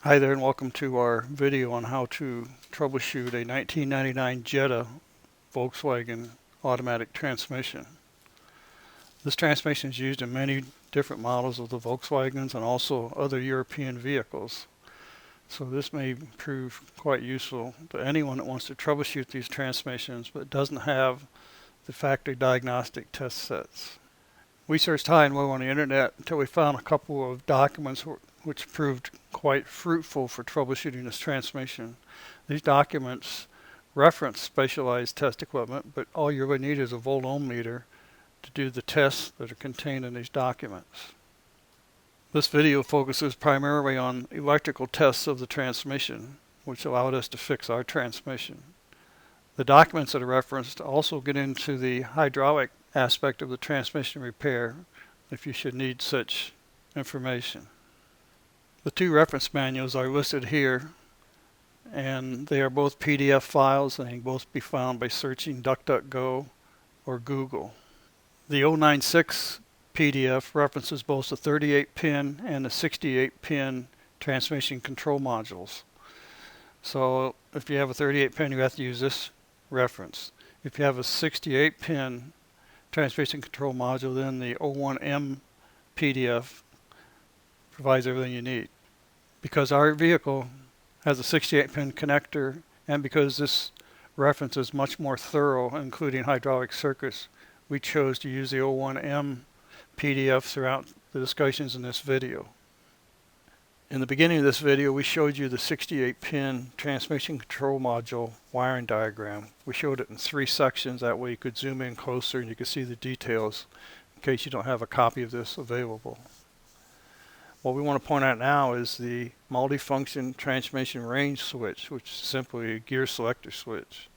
Hi there and welcome to our video on how to troubleshoot a 1999 Jetta Volkswagen automatic transmission. This transmission is used in many different models of the Volkswagens and also other European vehicles. So this may prove quite useful to anyone that wants to troubleshoot these transmissions but doesn't have the factory diagnostic test sets. We searched high and low on the internet until we found a couple of documents which proved quite fruitful for troubleshooting this transmission. These documents reference specialized test equipment, but all you really need is a volt-ohm meter to do the tests that are contained in these documents. This video focuses primarily on electrical tests of the transmission, which allowed us to fix our transmission. The documents that are referenced also get into the hydraulic aspect of the transmission repair if you should need such information. The two reference manuals are listed here, and they are both PDF files and can both be found by searching DuckDuckGo or Google. The 096 PDF references both the 38-pin and the 68-pin transmission control modules. So if you have a 38-pin, you have to use this reference. If you have a 68-pin transmission control module, then the 01M PDF provides everything you need. Because our vehicle has a 68-pin connector, and because this reference is much more thorough, including hydraulic circuits, we chose to use the 01M PDF throughout the discussions in this video. In the beginning of this video, we showed you the 68-pin transmission control module wiring diagram. We showed it in 3 sections, that way you could zoom in closer and you could see the details in case you don't have a copy of this available. What we want to point out now is the multifunction transmission range switch, which is simply a gear selector switch.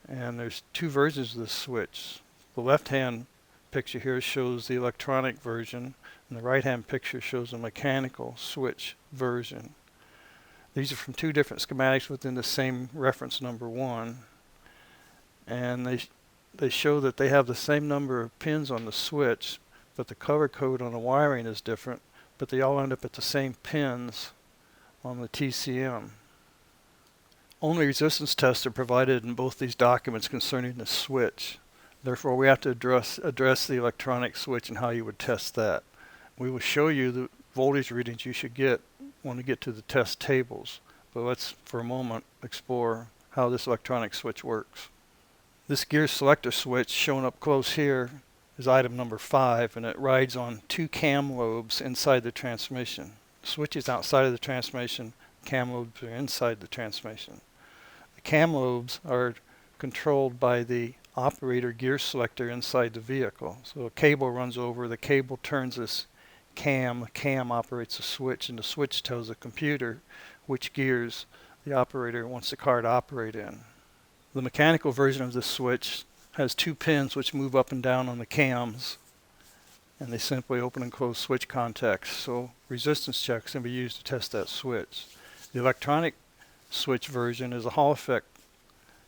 And there's 2 versions of this switch. The left-hand picture here shows the electronic version, and the right-hand picture shows the mechanical switch version. These are from 2 different schematics within the same reference number 1, and they show that they have the same number of pins on the switch, but the color code on the wiring is different, but they all end up at the same pins on the TCM. Only resistance tests are provided in both these documents concerning the switch. Therefore, we have to address the electronic switch and how you would test that. We will show you the voltage readings you should get when we get to the test tables. But let's, for a moment, explore how this electronic switch works. This gear selector switch shown up close here is item number 5, and it rides on 2 cam lobes inside the transmission. The switch is outside of the transmission, cam lobes are inside the transmission. The cam lobes are controlled by the operator gear selector inside the vehicle. So a cable runs over, the cable turns this cam operates the switch, and the switch tells the computer which gears the operator wants the car to operate in. The mechanical version of this switch has 2 pins which move up and down on the cams, and they simply open and close switch contacts, so resistance checks can be used to test that switch. The electronic switch version is a Hall effect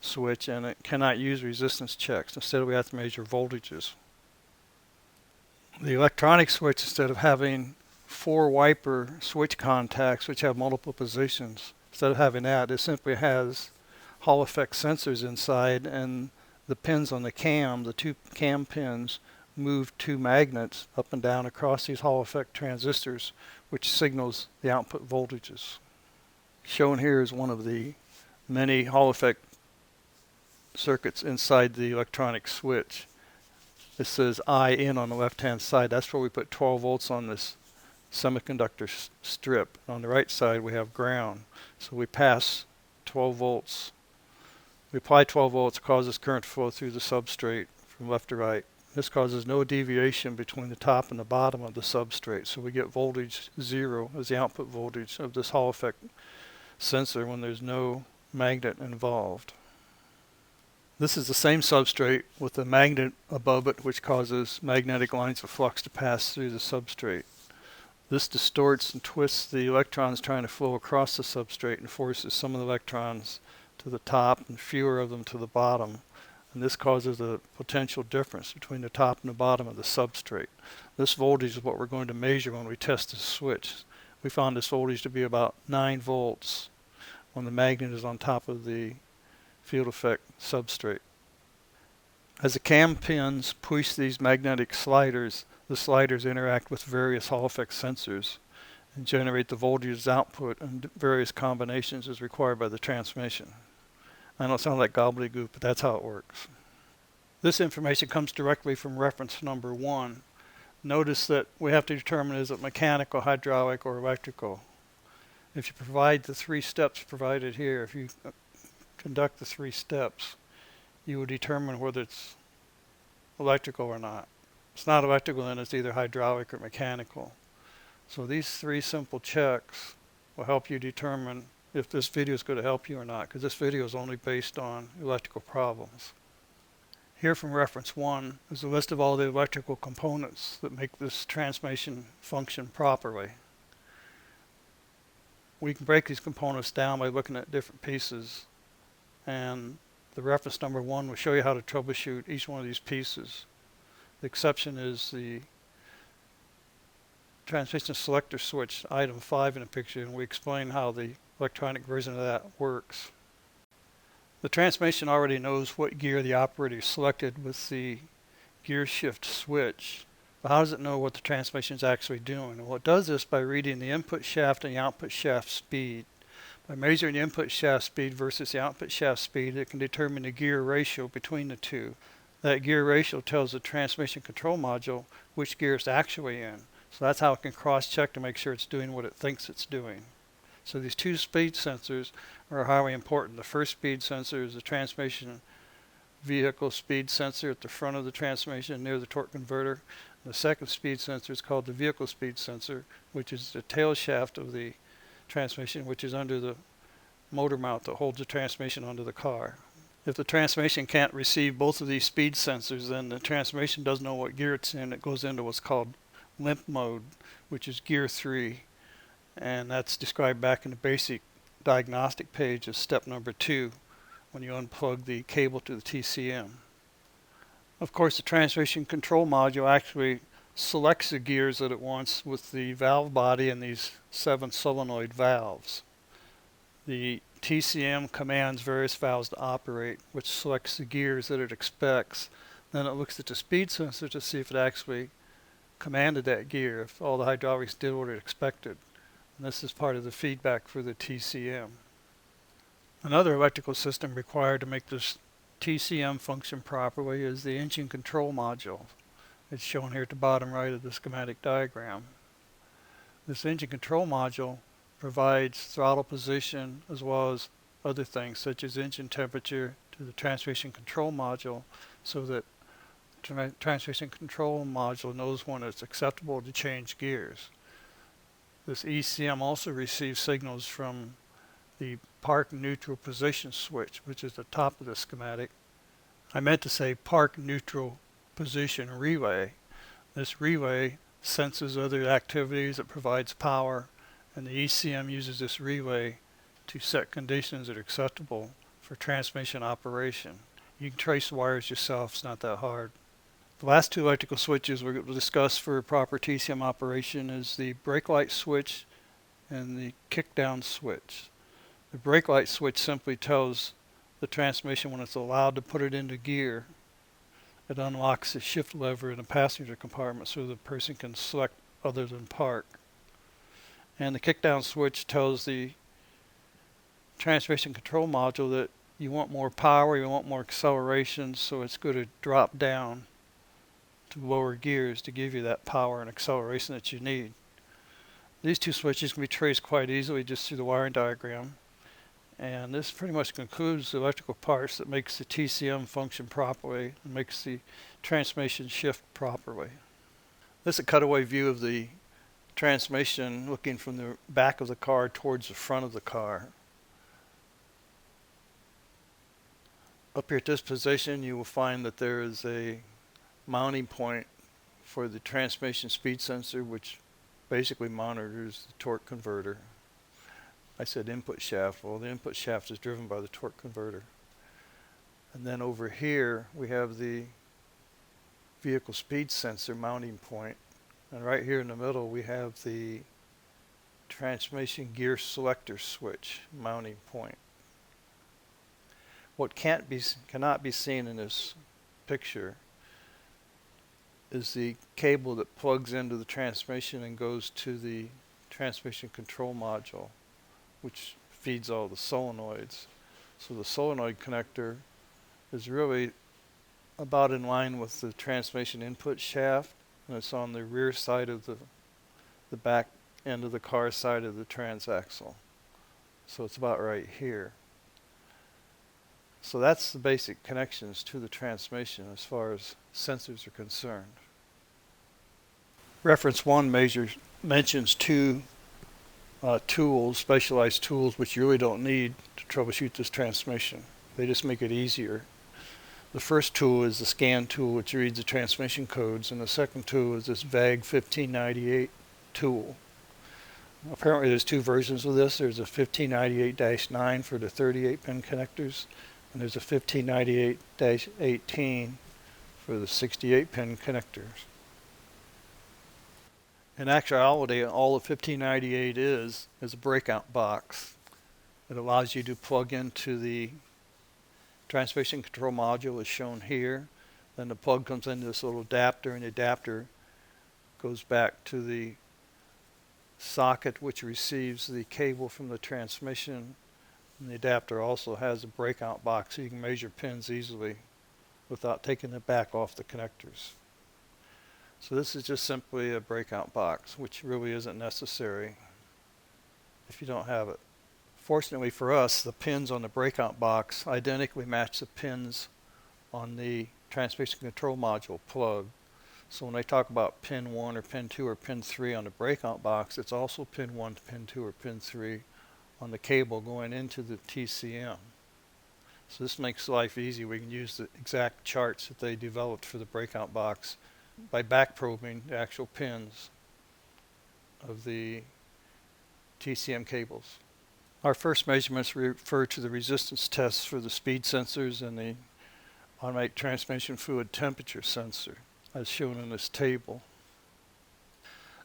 switch, and it cannot use resistance checks. Instead, we have to measure voltages. The electronic switch, instead of having 4 wiper switch contacts which have multiple positions, instead of having that, it simply has Hall effect sensors inside, and the pins on the cam, the 2 cam pins, move 2 magnets up and down across these Hall effect transistors, which signals the output voltages. Shown here is one of the many Hall effect circuits inside the electronic switch. It says I in on the left hand side. That's where we put 12 volts on this semiconductor strip. On the right side we have ground. So we pass 12 volts. We apply 12 volts, causes current to flow through the substrate from left to right. This causes no deviation between the top and the bottom of the substrate. So we get voltage 0 as the output voltage of this Hall effect sensor when there's no magnet involved. This is the same substrate with a magnet above it, which causes magnetic lines of flux to pass through the substrate. This distorts and twists the electrons trying to flow across the substrate and forces some of the electrons to the top and fewer of them to the bottom. And this causes a potential difference between the top and the bottom of the substrate. This voltage is what we're going to measure when we test the switch. We found this voltage to be about 9 volts when the magnet is on top of the field effect substrate. As the cam pins push these magnetic sliders, the sliders interact with various Hall effect sensors and generate the voltage output in various combinations as required by the transmission. I know it sounds like gobbledygook, but that's how it works. This information comes directly from reference number 1. Notice that we have to determine is it mechanical, hydraulic, or electrical. If you provide the 3 steps provided here, if you conduct the 3 steps, you will determine whether it's electrical or not. If it's not electrical, then it's either hydraulic or mechanical. So these 3 simple checks will help you determine if this video is going to help you or not, because this video is only based on electrical problems. Here from reference 1 is a list of all the electrical components that make this transmission function properly. We can break these components down by looking at different pieces, and the reference number 1 will show you how to troubleshoot each one of these pieces. The exception is the transmission selector switch, item 5 in the picture, and we explain how the electronic version of that works. The transmission already knows what gear the operator selected with the gear shift switch, but how does it know what the transmission is actually doing? Well, it does this by reading the input shaft and the output shaft speed. By measuring the input shaft speed versus the output shaft speed, it can determine the gear ratio between the two. That gear ratio tells the transmission control module which gear it's actually in. So that's how it can cross-check to make sure it's doing what it thinks it's doing. So these 2 speed sensors are highly important. The first speed sensor is the transmission vehicle speed sensor at the front of the transmission near the torque converter. The second speed sensor is called the vehicle speed sensor, which is the tail shaft of the transmission, which is under the motor mount that holds the transmission onto the car. If the transmission can't receive both of these speed sensors, then the transmission doesn't know what gear it's in. It goes into what's called Limp Mode, which is gear 3. And that's described back in the basic diagnostic page as step number 2 when you unplug the cable to the TCM. Of course, the transmission control module actually selects the gears that it wants with the valve body and these 7 solenoid valves. The TCM commands various valves to operate, which selects the gears that it expects. Then it looks at the speed sensor to see if it actually commanded that gear, if all the hydraulics did what it expected. And this is part of the feedback for the TCM. Another electrical system required to make this TCM function properly is the engine control module. It's shown here at the bottom right of the schematic diagram. This engine control module provides throttle position as well as other things such as engine temperature to the transmission control module, so that the transmission control module knows when it's acceptable to change gears. This ECM also receives signals from the park neutral position switch, which is the top of the schematic. I meant to say park neutral position relay. This relay senses other activities, it provides power, and the ECM uses this relay to set conditions that are acceptable for transmission operation. You can trace the wires yourself, it's not that hard. The last 2 electrical switches we're going to discuss for proper TCM operation is the brake light switch and the kick down switch. The brake light switch simply tells the transmission when it's allowed to put it into gear. It unlocks the shift lever in the passenger compartment so the person can select other than park. And the kick down switch tells the transmission control module that you want more power, you want more acceleration, so it's going to drop down to lower gears to give you that power and acceleration that you need. These 2 switches can be traced quite easily just through the wiring diagram. And this pretty much concludes the electrical parts that makes the TCM function properly and makes the transmission shift properly. This is a cutaway view of the transmission looking from the back of the car towards the front of the car. Up here at this position, you will find that there is a mounting point for the transmission speed sensor, which basically monitors the torque converter. I said input shaft. Well, the input shaft is driven by the torque converter. And then over here we have the vehicle speed sensor mounting point, and right here in the middle we have the transmission gear selector switch mounting point. What cannot be seen in this picture is the cable that plugs into the transmission and goes to the transmission control module, which feeds all the solenoids. So the solenoid connector is really about in line with the transmission input shaft, and it's on the rear side of the back end of the car side of the transaxle. So it's about right here. So that's the basic connections to the transmission as far as sensors are concerned. Reference 1 mentions two tools, specialized tools, which you really don't need to troubleshoot this transmission. They just make it easier. The first tool is the scan tool, which reads the transmission codes, and the second tool is this VAG 1598 tool. Apparently there's two versions of this. There's a 1598-9 for the 38-pin connectors, and there's a 1598-18 for the 68-pin connectors. In actuality, all the 1598 is a breakout box. It allows you to plug into the transmission control module as shown here. Then the plug comes into this little adapter, and the adapter goes back to the socket which receives the cable from the transmission. And the adapter also has a breakout box so you can measure pins easily without taking it back off the connectors. So this is just simply a breakout box, which really isn't necessary if you don't have it. Fortunately for us, the pins on the breakout box identically match the pins on the transmission control module plug. So when I talk about pin 1 or pin 2 or pin 3 on the breakout box, it's also pin 1, pin 2 or pin 3 on the cable going into the TCM. So this makes life easy. We can use the exact charts that they developed for the breakout box by back probing the actual pins of the TCM cables. Our first measurements refer to the resistance tests for the speed sensors and the automatic transmission fluid temperature sensor as shown in this table.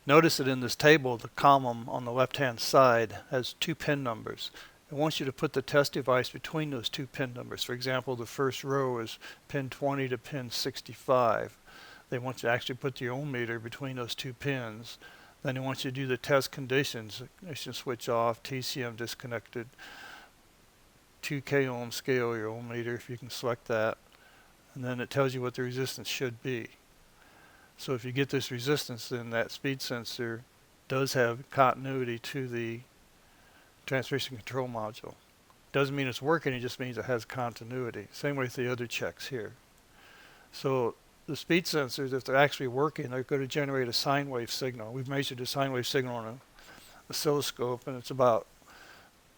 Notice that in this table the column on the left hand side has two pin numbers. It wants you to put the test device between those two pin numbers. For example, the first row is pin 20 to pin 65. They want you to actually put the ohm meter between those two pins. Then they want you to do the test conditions. Ignition switch off, TCM disconnected, 2K ohm scale your ohm meter if you can select that. And then it tells you what the resistance should be. So if you get this resistance, then that speed sensor does have continuity to the transmission control module. Doesn't mean it's working, it just means it has continuity. Same way with the other checks here. So the speed sensors, if they're actually working, they're going to generate a sine wave signal. We've measured the sine wave signal on an oscilloscope, and it's about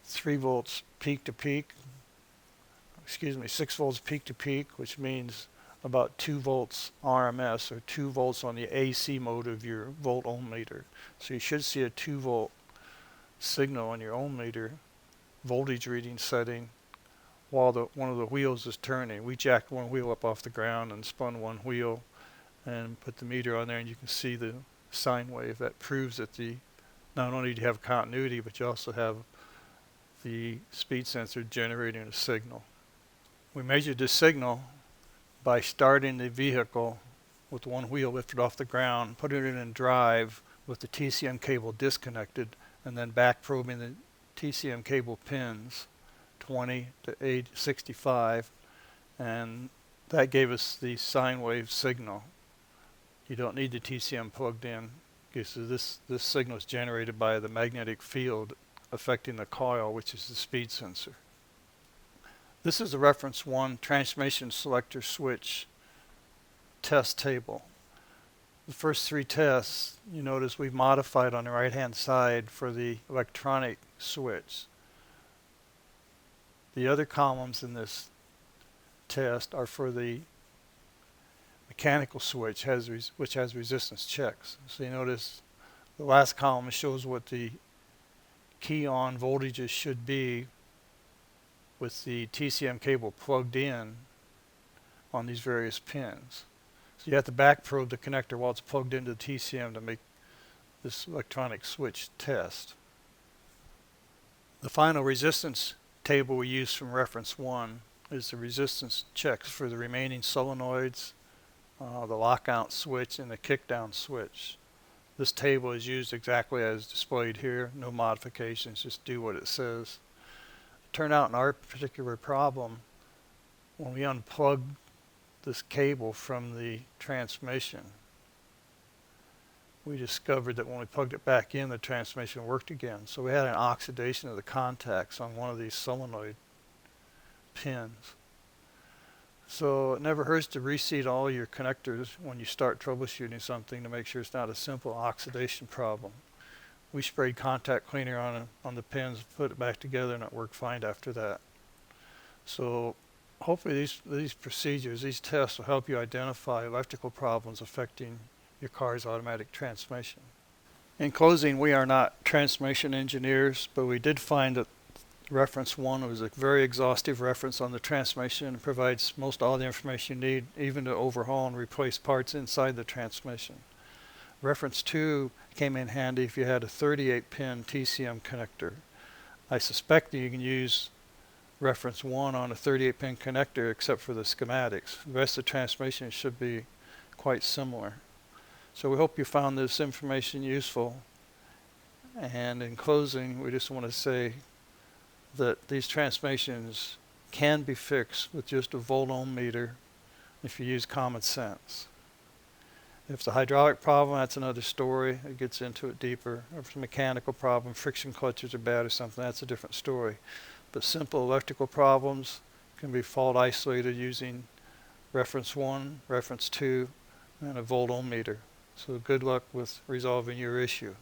3 volts peak to peak. 6 volts peak to peak, which means about 2 volts RMS, or 2 volts on the AC mode of your volt ohm meter. So you should see a 2 volt signal on your ohm meter voltage reading setting while one of the wheels is turning. We jacked one wheel up off the ground and spun one wheel and put the meter on there, and you can see the sine wave. That proves that not only do you have continuity, but you also have the speed sensor generating a signal. We measured this signal by starting the vehicle with one wheel lifted off the ground, putting it in drive with the TCM cable disconnected, and then back probing the TCM cable pins 20 to 65, and that gave us the sine wave signal. You don't need the TCM plugged in, because this signal is generated by the magnetic field affecting the coil, which is the speed sensor. This is a reference 1 transmission selector switch test table. The first 3 tests, you notice we've modified on the right hand side for the electronic switch. The other columns in this test are for the mechanical switch, which has resistance checks. So you notice the last column shows what the key on voltages should be with the TCM cable plugged in on these various pins. So you have to back probe the connector while it's plugged into the TCM to make this electronic switch test. final resistance table we use from reference 1 is the resistance checks for the remaining solenoids, the lockout switch, and the kickdown switch. This table is used exactly as displayed here, no modifications, just do what it says. It turned out in our particular problem, when we unplugged this cable from the transmission, we discovered that when we plugged it back in, the transmission worked again. So we had an oxidation of the contacts on one of these solenoid pins. So it never hurts to reseat all your connectors when you start troubleshooting something to make sure it's not a simple oxidation problem. We sprayed contact cleaner on the pins, put it back together, and it worked fine after that. So hopefully these procedures, these tests will help you identify electrical problems affecting your car's automatic transmission. In closing, we are not transmission engineers, but we did find that reference 1 was a very exhaustive reference on the transmission and provides most all the information you need, even to overhaul and replace parts inside the transmission. Reference 2 came in handy if you had a 38-pin TCM connector. I suspect that you can use reference 1 on a 38-pin connector except for the schematics. The rest of the transmission should be quite similar. So we hope you found this information useful. And in closing, we just want to say that these transmissions can be fixed with just a volt-ohm meter if you use common sense. If it's a hydraulic problem, that's another story. It gets into it deeper. If it's a mechanical problem, friction clutches are bad or something, that's a different story. But simple electrical problems can be fault isolated using reference 1, reference 2, and a volt-ohm meter. So good luck with resolving your issue.